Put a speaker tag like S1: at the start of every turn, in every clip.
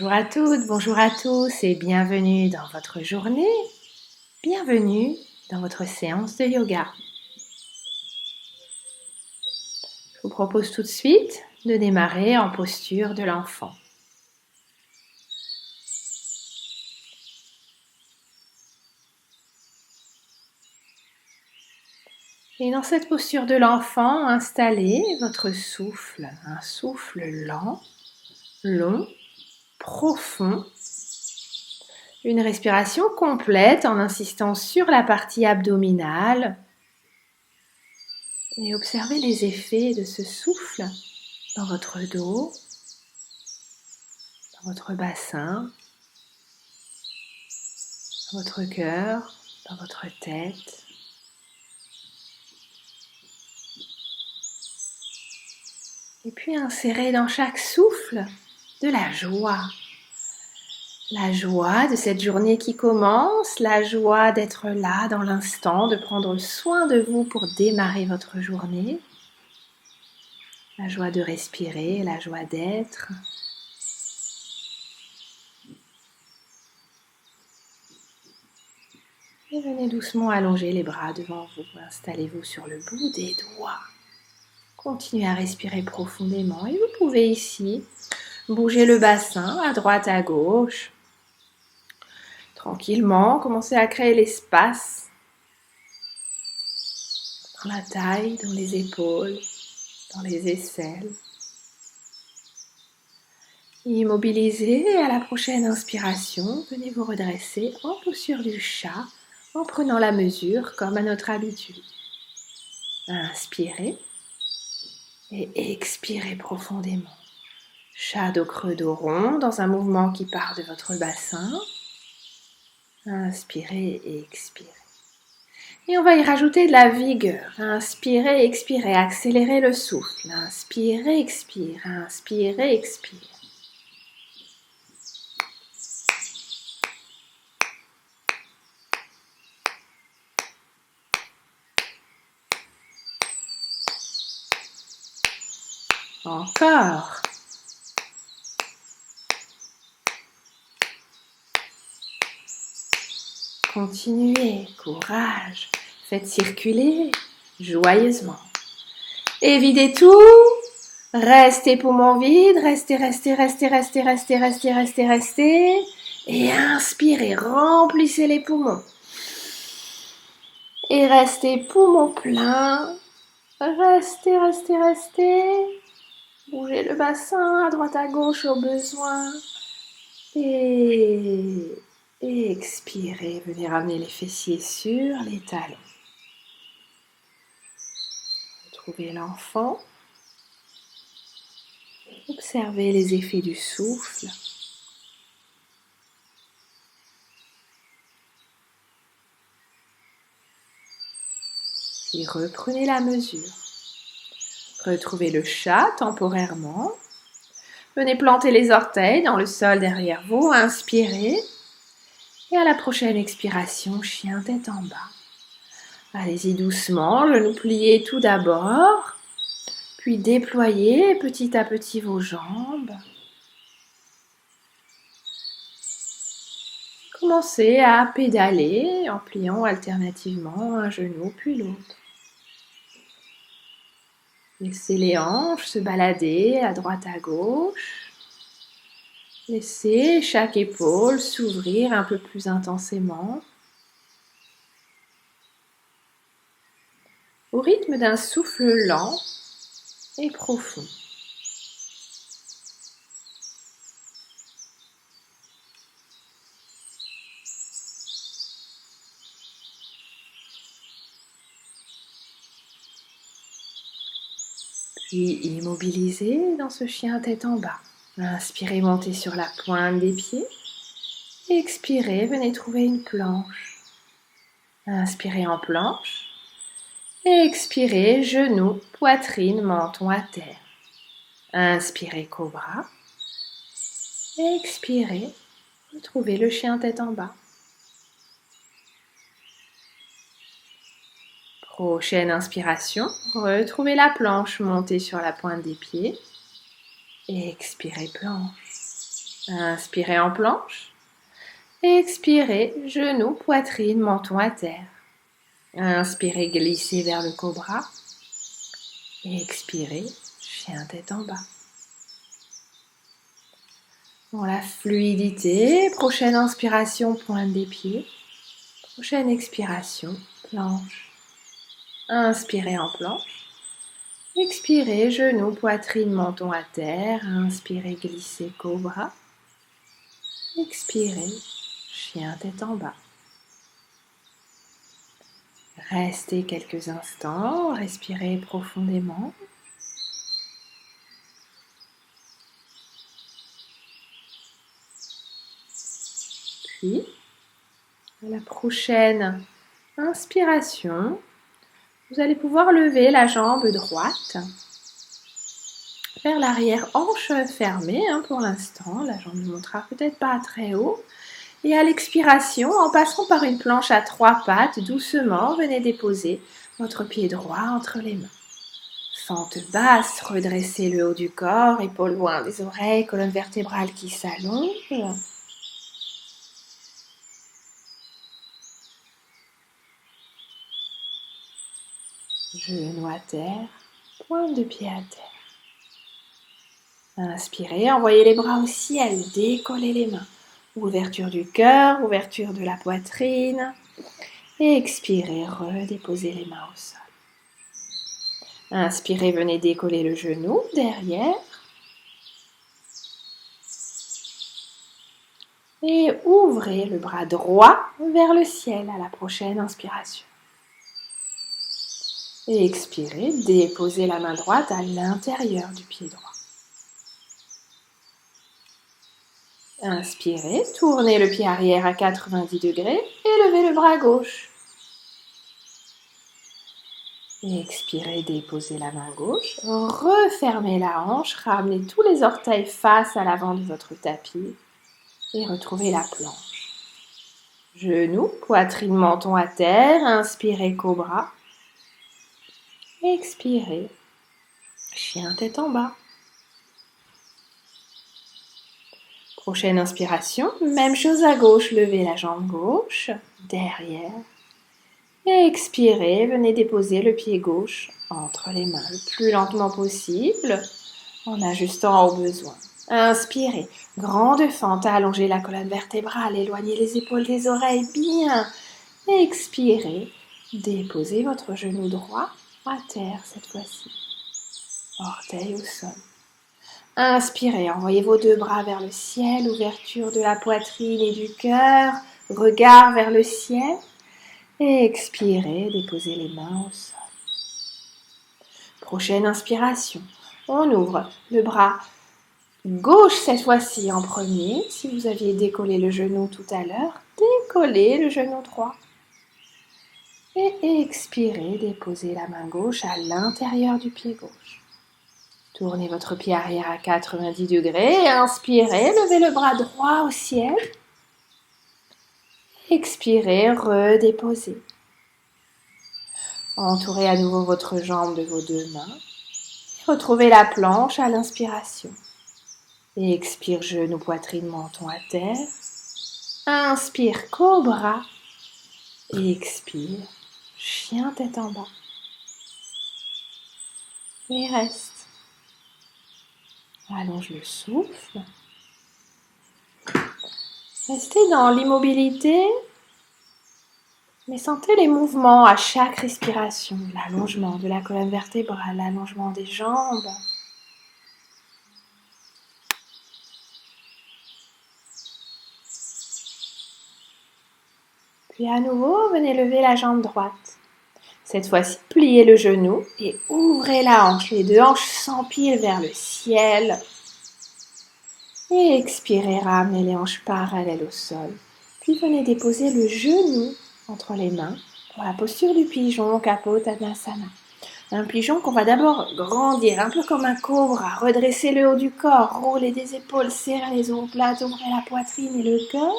S1: Bonjour à toutes, bonjour à tous et bienvenue dans votre journée. Bienvenue dans votre séance de yoga. Je vous propose tout de suite de démarrer en posture de l'enfant. Et dans cette posture de l'enfant, installez votre souffle, un souffle lent, long, profond. Une respiration complète en insistant sur la partie abdominale. Et observez les effets de ce souffle dans votre dos, dans votre bassin, dans votre cœur, dans votre tête. Et puis insérez dans chaque souffle de la joie. La joie de cette journée qui commence, la joie d'être là dans l'instant, de prendre soin de vous pour démarrer votre journée. La joie de respirer, la joie d'être. Et venez doucement allonger les bras devant vous. Installez-vous sur le bout des doigts. Continuez à respirer profondément et vous pouvez ici bouger le bassin à droite, à gauche. Tranquillement, commencez à créer l'espace dans la taille, dans les épaules, dans les aisselles. Immobilisez et à la prochaine inspiration, venez vous redresser en posture du chat en prenant la mesure comme à notre habitude. Inspirez et expirez profondément. Chat dos creux, dos rond dans un mouvement qui part de votre bassin. Inspirez et expirez. Et on va y rajouter de la vigueur. Inspirez, expirez, accélérez le souffle. Inspirez, expire, inspirez, expire. Encore. Continuez, courage. Faites circuler joyeusement. Évidez tout. Restez poumons vides. Restez. Et inspirez, remplissez les poumons. Et restez poumons pleins. Restez. Bougez le bassin à droite à gauche au besoin. Et expirez, venez ramener les fessiers sur les talons. Retrouvez l'enfant. Observez les effets du souffle. Puis reprenez la mesure. Retrouvez le chat temporairement. Venez planter les orteils dans le sol derrière vous. Inspirez. Et à la prochaine expiration, chien tête en bas. Allez-y doucement, genoux pliés tout d'abord. Puis déployez petit à petit vos jambes. Commencez à pédaler en pliant alternativement un genou puis l'autre. Laissez les hanches se balader à droite à gauche. Laissez chaque épaule s'ouvrir un peu plus intensément. Au rythme d'un souffle lent et profond. Puis immobilisez dans ce chien tête en bas. Inspirez, montez sur la pointe des pieds. Expirez, venez trouver une planche. Inspirez en planche. Expirez, genoux, poitrine, menton à terre. Inspirez, cobra. Expirez, retrouvez le chien tête en bas. Prochaine inspiration, retrouvez la planche, montez sur la pointe des pieds. Expirez, planche. Inspirez en planche. Expirez, genoux, poitrine, menton à terre. Inspirez, glissez vers le cobra. Expirez, chien tête en bas. Dans la fluidité, prochaine inspiration, pointe des pieds. Prochaine expiration, planche. Inspirez en planche. Expirez, genoux, poitrine, menton à terre. Inspirez, glissez, cobra. Expirez, chien tête en bas. Restez quelques instants, respirez profondément. Puis, à la prochaine inspiration, vous allez pouvoir lever la jambe droite vers l'arrière, hanche fermée pour l'instant. La jambe ne montera peut-être pas très haut. Et à l'expiration, en passant par une planche à 3 pattes, doucement, venez déposer votre pied droit entre les mains. Fente basse, redressez le haut du corps, épaules loin des oreilles, colonne vertébrale qui s'allonge. Genoux à terre, pointe de pied à terre. Inspirez, envoyez les bras au ciel, décollez les mains. Ouverture du cœur, ouverture de la poitrine. Et expirez, redéposez les mains au sol. Inspirez, venez décoller le genou derrière. Et ouvrez le bras droit vers le ciel à la prochaine inspiration. Et expirez, déposez la main droite à l'intérieur du pied droit. Inspirez, tournez le pied arrière à 90 degrés et levez le bras gauche. Et expirez, déposez la main gauche, refermez la hanche, ramenez tous les orteils face à l'avant de votre tapis et retrouvez la planche. Genoux, poitrine, menton à terre, inspirez, cobra. Expirez, chien tête en bas. Prochaine inspiration, même chose à gauche, levez la jambe gauche, derrière. Et expirez, venez déposer le pied gauche entre les mains le plus lentement possible, en ajustant au besoin. Inspirez, grande fente, allongez la colonne vertébrale, éloignez les épaules des oreilles bien. Expirez, déposez votre genou droit à terre cette fois-ci. Orteil au sol. Inspirez, envoyez vos deux bras vers le ciel, ouverture de la poitrine et du cœur, regard vers le ciel. Et expirez, déposez les mains au sol. Prochaine inspiration, on ouvre le bras gauche cette fois-ci en premier. Si vous aviez décollé le genou tout à l'heure, décollez le genou droit. Et expirez, déposez la main gauche à l'intérieur du pied gauche. Tournez votre pied arrière à 90 degrés. Inspirez, levez le bras droit au ciel. Expirez, redéposez. Entourez à nouveau votre jambe de vos deux mains. Retrouvez la planche à l'inspiration. Expire, genou, poitrine, menton à terre. Inspire, cobra. Expire, chien tête en bas. Et reste. Allonge le souffle. Restez dans l'immobilité, mais sentez les mouvements à chaque respiration. L'allongement de la colonne vertébrale, l'allongement des jambes. Puis à nouveau, venez lever la jambe droite. Cette fois-ci, pliez le genou et ouvrez la hanche. Les deux hanches s'empilent vers le ciel. Et expirez, ramenez les hanches parallèles au sol. Puis venez déposer le genou entre les mains pour la posture du pigeon, Kapottanasana. Un pigeon qu'on va d'abord grandir, un peu comme un cobra. Redressez le haut du corps, roulez des épaules, serrez les omoplates, ouvrez la poitrine et le cœur.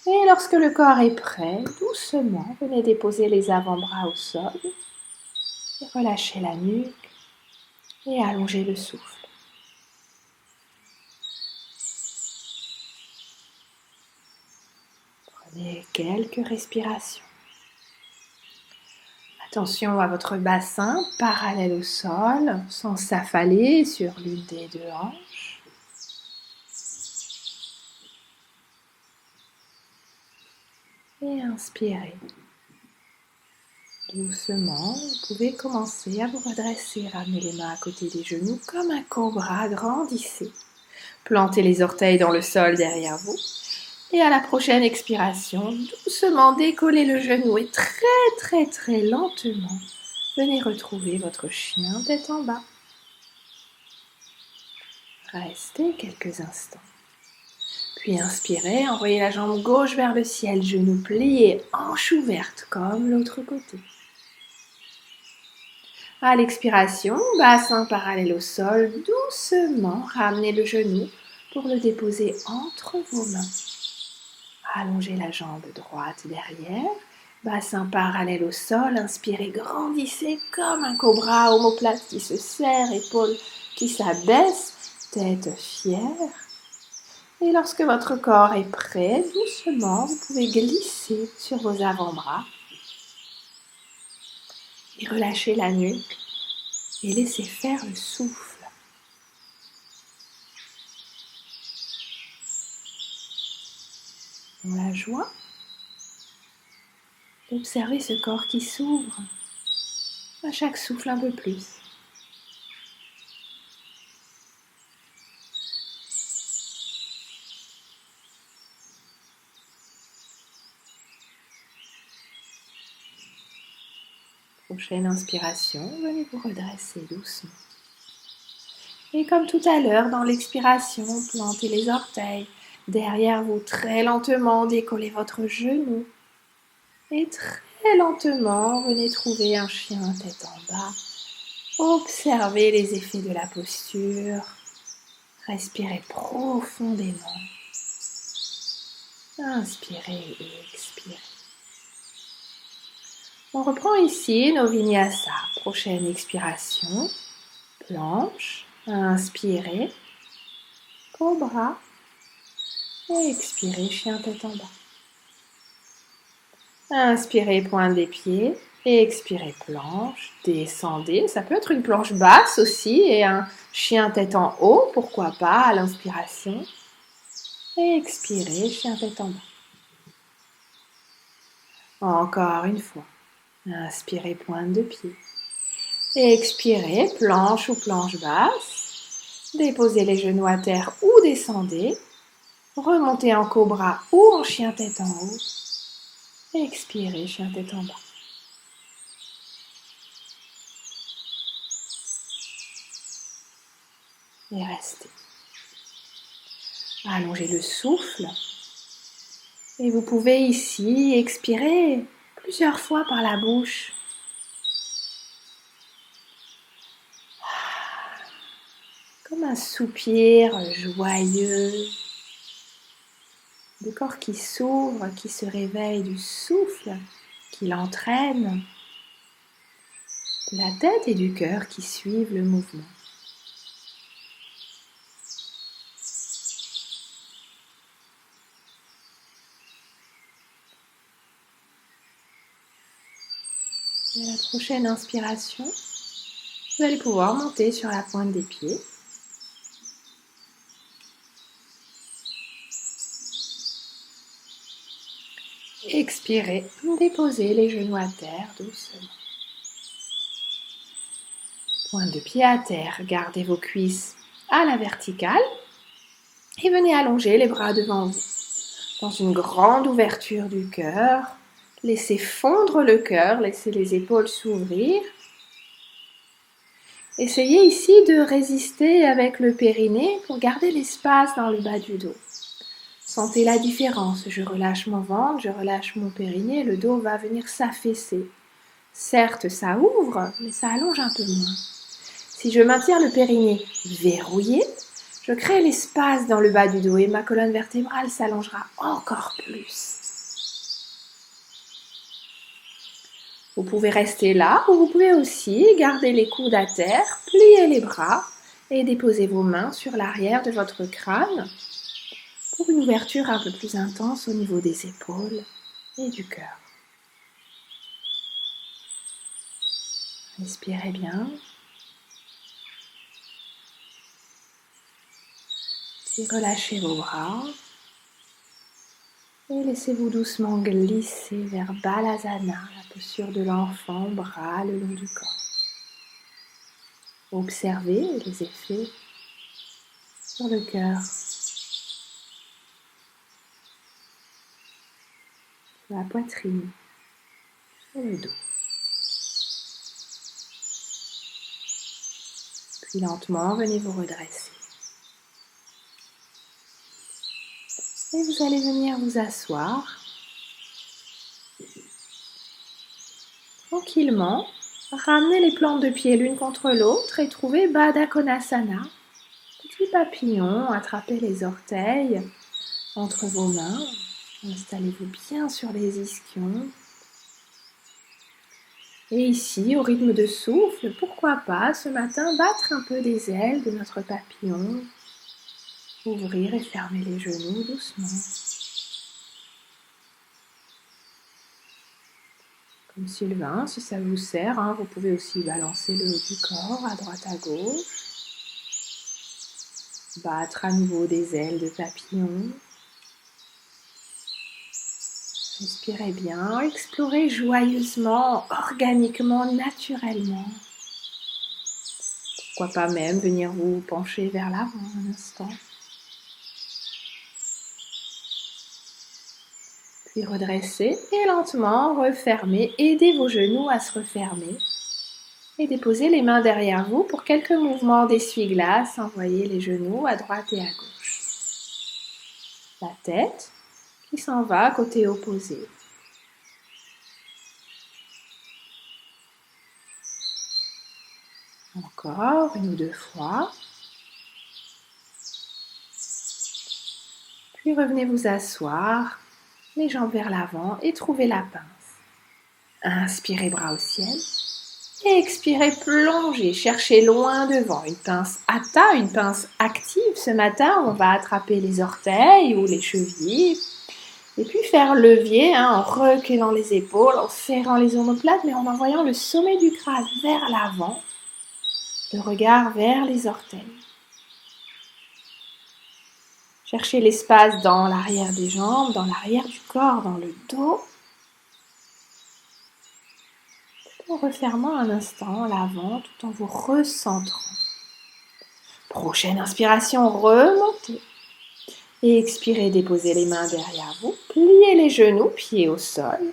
S1: Et lorsque le corps est prêt, doucement, venez déposer les avant-bras au sol. Et relâchez la nuque et allongez le souffle. Prenez quelques respirations. Attention à votre bassin parallèle au sol, sans s'affaler sur l'une des deux hanches. Et inspirez. Doucement, vous pouvez commencer à vous redresser, ramener les mains à côté des genoux comme un cobra, grandissez. Plantez les orteils dans le sol derrière vous. Et à la prochaine expiration, doucement décollez le genou et très lentement, venez retrouver votre chien tête en bas. Restez quelques instants. Puis inspirez, envoyez la jambe gauche vers le ciel, genou plié, hanche ouverte comme l'autre côté. À l'expiration, bassin parallèle au sol, doucement ramenez le genou pour le déposer entre vos mains. Allongez la jambe droite derrière, bassin parallèle au sol, inspirez, grandissez comme un cobra, omoplate qui se serre, épaules qui s'abaissent, tête fière. Et lorsque votre corps est prêt, doucement, vous pouvez glisser sur vos avant-bras et relâcher la nuque et laisser faire le souffle. Dans la joie, observez ce corps qui s'ouvre, à chaque souffle un peu plus. Prochaine inspiration, venez vous redresser doucement. Et comme tout à l'heure, dans l'expiration, plantez les orteils derrière vous très lentement, décollez votre genou. Et très lentement, venez trouver un chien tête en bas. Observez les effets de la posture. Respirez profondément. Inspirez et expirez. On reprend ici nos vinyasa. Prochaine expiration. Planche. Inspirez. Cobra. Et expirez, chien tête en bas. Inspirez, pointe des pieds. Et expirez, planche. Descendez. Ça peut être une planche basse aussi et un chien tête en haut. Pourquoi pas à l'inspiration. Et expirez, chien tête en bas. Encore une fois. Inspirez, pointe de pied. Et expirez, planche ou planche basse. Déposez les genoux à terre ou descendez. Remontez en cobra ou en chien tête en haut. Et expirez, chien tête en bas. Et restez. Allongez le souffle. Et vous pouvez ici expirer plusieurs fois par la bouche. Comme un soupir joyeux. Le corps qui s'ouvre, qui se réveille du souffle, qui l'entraîne. De la tête et du cœur qui suivent le mouvement. Et à la prochaine inspiration, vous allez pouvoir monter sur la pointe des pieds. Expirez, déposez les genoux à terre doucement. Pointe de pied à terre, gardez vos cuisses à la verticale et venez allonger les bras devant vous. Dans une grande ouverture du cœur, laissez fondre le cœur, laissez les épaules s'ouvrir. Essayez ici de résister avec le périnée pour garder l'espace dans le bas du dos. Sentez la différence, je relâche mon ventre, je relâche mon périnée, le dos va venir s'affaisser. Certes, ça ouvre, mais ça allonge un peu moins. Si je maintiens le périnée verrouillé, je crée l'espace dans le bas du dos et ma colonne vertébrale s'allongera encore plus. Vous pouvez rester là ou vous pouvez aussi garder les coudes à terre, plier les bras et déposer vos mains sur l'arrière de votre crâne pour une ouverture un peu plus intense au niveau des épaules et du cœur. Respirez bien. Puis relâchez vos bras. Et laissez-vous doucement glisser vers Balasana, la posture de l'enfant, bras le long du corps. Observez les effets sur le cœur, sur la poitrine, sur le dos. Puis lentement, venez vous redresser. Et vous allez venir vous asseoir tranquillement. Ramenez les plantes de pied l'une contre l'autre et trouvez Baddha Konasana. Petit papillon, attrapez les orteils entre vos mains. Installez-vous bien sur les ischions. Et ici, au rythme de souffle, pourquoi pas ce matin battre un peu des ailes de notre papillon. Ouvrir et fermer les genoux doucement. Comme Sylvain, si ça vous sert, vous pouvez aussi balancer le haut du corps à droite à gauche. Battre à nouveau des ailes de papillon. Respirez bien, explorez joyeusement, organiquement, naturellement. Pourquoi pas même venir vous pencher vers l'avant un instant. Puis redressez et lentement refermez. Aidez vos genoux à se refermer. Et déposez les mains derrière vous pour quelques mouvements d'essuie-glace. Envoyez les genoux à droite et à gauche. La tête qui s'en va côté opposé. Encore une ou deux fois. Puis revenez vous asseoir, les jambes vers l'avant et trouvez la pince. Inspirez bras au ciel. Et expirez, plongez, cherchez loin devant. Une pince hatha, une pince active. Ce matin, on va attraper les orteils ou les chevilles. Et puis faire levier en reculant les épaules, en serrant les omoplates, mais en envoyant le sommet du crâne vers l'avant. Le regard vers les orteils. Cherchez l'espace dans l'arrière des jambes, dans l'arrière du corps, dans le dos. En refermant un instant l'avant tout en vous recentrant. Prochaine inspiration, remontez. Et expirez, déposez les mains derrière vous. Pliez les genoux, pieds au sol.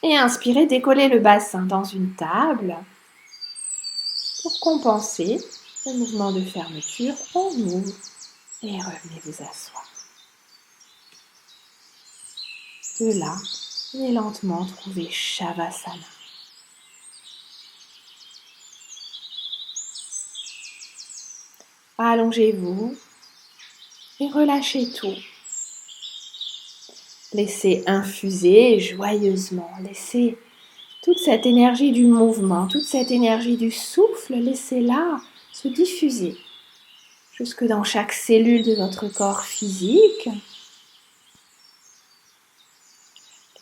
S1: Et inspirez, décollez le bassin dans une table. Pour compenser le mouvement de fermeture, on ouvre et revenez vous asseoir. De là, venez lentement trouver Shavasana. Allongez-vous et relâchez tout. Laissez infuser joyeusement, laissez toute cette énergie du mouvement, toute cette énergie du souffle, laissez-la se diffuser jusque dans chaque cellule de votre corps physique.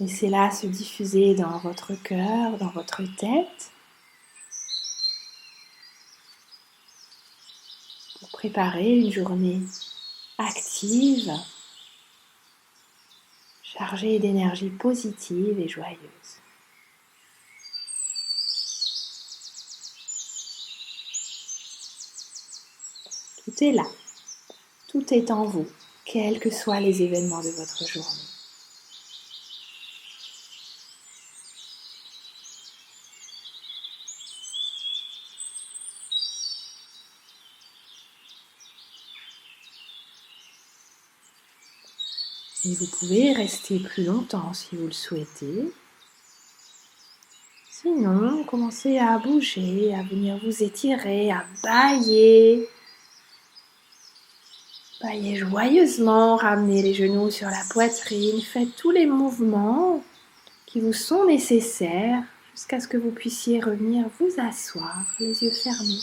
S1: Laissez-la se diffuser dans votre cœur, dans votre tête. Pour préparer une journée active, chargée d'énergie positive et joyeuse. Tout est là, tout est en vous, quels que soient les événements de votre journée. Et vous pouvez rester plus longtemps si vous le souhaitez. Sinon, commencez à bouger, à venir vous étirer, à bâiller. Baillez joyeusement, ramenez les genoux sur la poitrine, faites tous les mouvements qui vous sont nécessaires jusqu'à ce que vous puissiez revenir vous asseoir, les yeux fermés.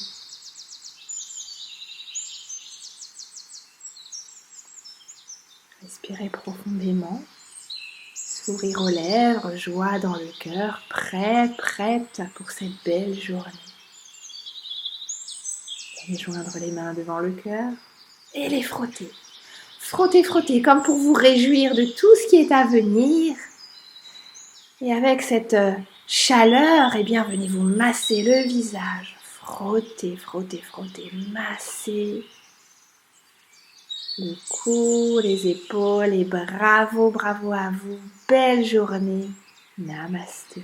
S1: Respirez profondément. Sourire aux lèvres, joie dans le cœur, prête pour cette belle journée. Venez joindre les mains devant le cœur et les frotter. Frottez, comme pour vous réjouir de tout ce qui est à venir. Et avec cette chaleur, eh bien, venez vous masser le visage. Frottez, massez le cou, les épaules et bravo à vous. Belle journée. Namasté.